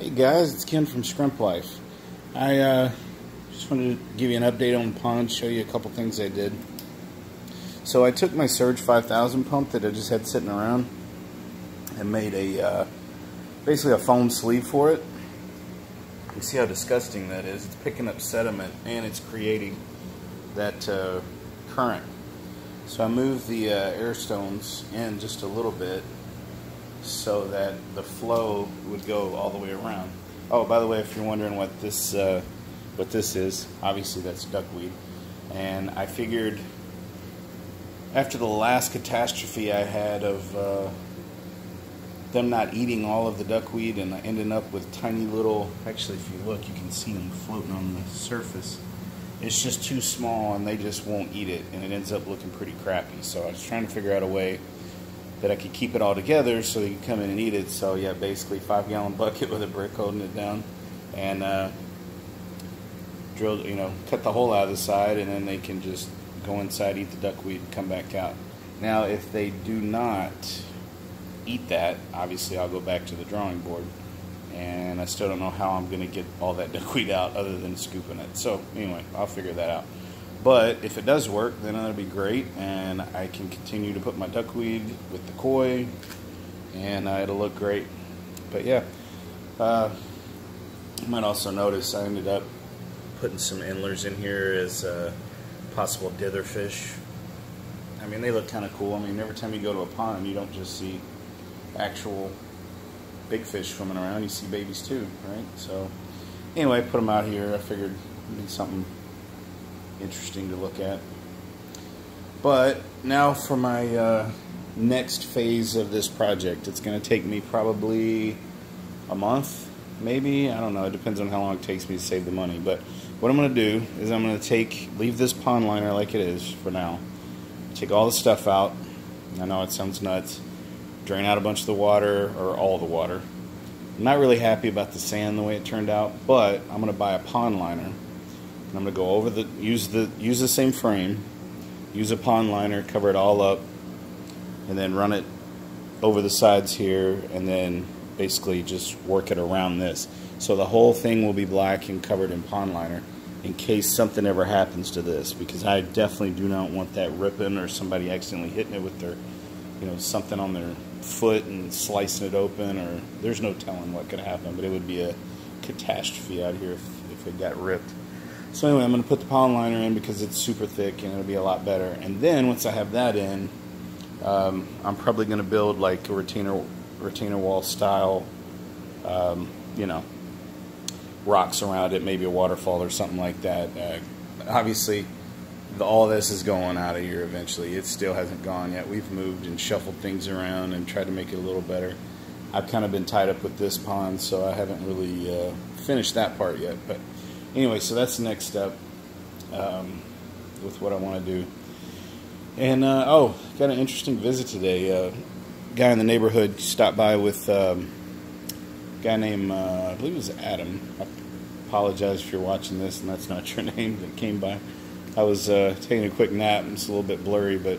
Hey guys, it's Ken from Scrimp Life. I just wanted to give you an update on the pond, show you a couple things I did. So I took my Surge 5000 pump that I just had sitting around and made a basically a foam sleeve for it. You see how disgusting that is? It's picking up sediment and it's creating that current. So I moved the air stones in just a little bit so that the flow would go all the way around. Oh, by the way, if you're wondering what this is, obviously that's duckweed. And I figured after the last catastrophe I had of them not eating all of the duckweed and ending up with tiny little, actually if you look you can see them floating on the surface. It's just too small and they just won't eat it and it ends up looking pretty crappy. So I was trying to figure out a way that I could keep it all together so they could come in and eat it. So yeah, basically 5-gallon bucket with a brick holding it down, and drilled, cut the hole out of the side, and then they can just go inside, eat the duckweed, and come back out. Now, if they do not eat that, obviously I'll go back to the drawing board, and I still don't know how I'm going to get all that duckweed out other than scooping it. So anyway, I'll figure that out. But if it does work, then that'll be great, and I can continue to put my duckweed with the koi, and it'll look great. But yeah, you might also notice I ended up putting some endlers in here as possible dither fish. I mean, they look kind of cool. I mean, every time you go to a pond, you don't just see actual big fish swimming around. You see babies too, right? So anyway, put them out here. I figured it'd be something interesting to look at. But now for my next phase of this project. It's going to take me probably a month, maybe. I don't know. It depends on how long it takes me to save the money. But what I'm going to do is I'm going to leave this pond liner like it is for now. Take all the stuff out. I know it sounds nuts. Drain out a bunch of the water, or all the water. I'm not really happy about the sand the way it turned out, but I'm going to buy a pond liner. I'm going to go over use the same frame, use a pond liner, cover it all up, and then run it over the sides here, and then basically just work it around this. So the whole thing will be black and covered in pond liner in case something ever happens to this, because I definitely do not want that ripping or somebody accidentally hitting it with their, something on their foot and slicing it open, or there's no telling what could happen, but it would be a catastrophe out here if it got ripped. So anyway, I'm going to put the pond liner in because it's super thick and it'll be a lot better. And then once I have that in, I'm probably going to build like a retainer wall style, rocks around it, maybe a waterfall or something like that. Obviously, all this is going out of here eventually. It still hasn't gone yet. We've moved and shuffled things around and tried to make it a little better. I've kind of been tied up with this pond, so I haven't really finished that part yet. But anyway, so that's the next step with what I want to do. And, got an interesting visit today. A guy in the neighborhood stopped by with a guy named, I believe it was Adam. I apologize if you're watching this and that's not your name that came by. I was taking a quick nap and it's a little bit blurry, but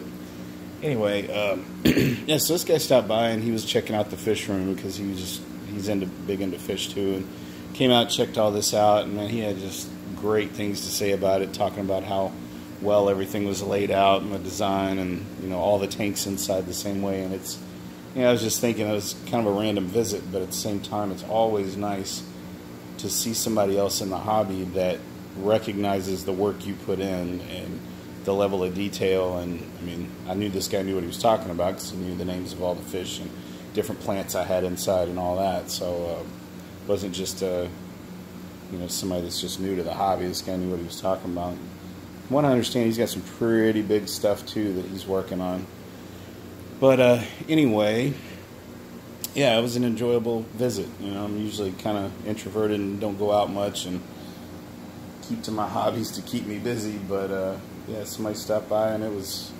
anyway, yeah, so this guy stopped by and he was checking out the fish room because he's big into fish too, and came out, checked all this out, and man, he had just great things to say about it, talking about how well everything was laid out and the design, and all the tanks inside the same way. And it's, I was just thinking it was kind of a random visit, but at the same time, it's always nice to see somebody else in the hobby that recognizes the work you put in and the level of detail. And I mean, I knew this guy knew what he was talking about because he knew the names of all the fish and different plants I had inside and all that. So it wasn't just somebody that's just new to the hobby. This guy knew what he was talking about. From what I understand, he's got some pretty big stuff too that he's working on. But anyway, yeah, it was an enjoyable visit. I'm usually kind of introverted and don't go out much and keep to my hobbies to keep me busy. But yeah, somebody stopped by and it was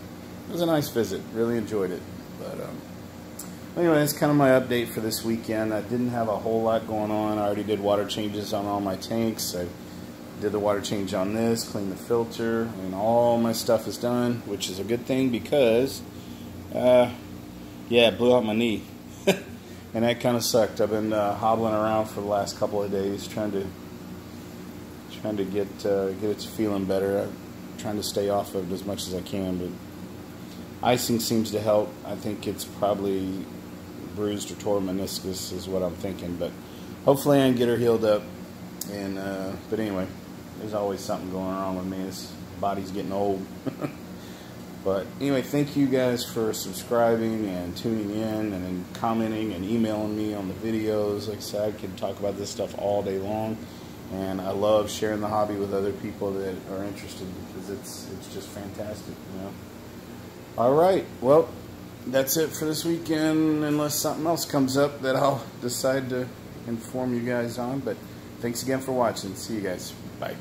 a nice visit. Really enjoyed it. But anyway, that's kind of my update for this weekend. I didn't have a whole lot going on. I already did water changes on all my tanks. I did the water change on this, cleaned the filter, and all my stuff is done, which is a good thing because, yeah, it blew out my knee. and that kind of sucked. I've been hobbling around for the last couple of days, trying to get it to feeling better. I'm trying to stay off of it as much as I can, but icing seems to help. I think it's probably bruised or tore meniscus is what I'm thinking, but hopefully I can get her healed up. And but anyway, there's always something going wrong with me. This body's getting old. But anyway, thank you guys for subscribing and tuning in and then commenting and emailing me on the videos. Like I said, I could talk about this stuff all day long, and I love sharing the hobby with other people that are interested, because it's just fantastic, you know. All right, well, that's it for this weekend, unless something else comes up that I'll decide to inform you guys on. But thanks again for watching. See you guys. Bye.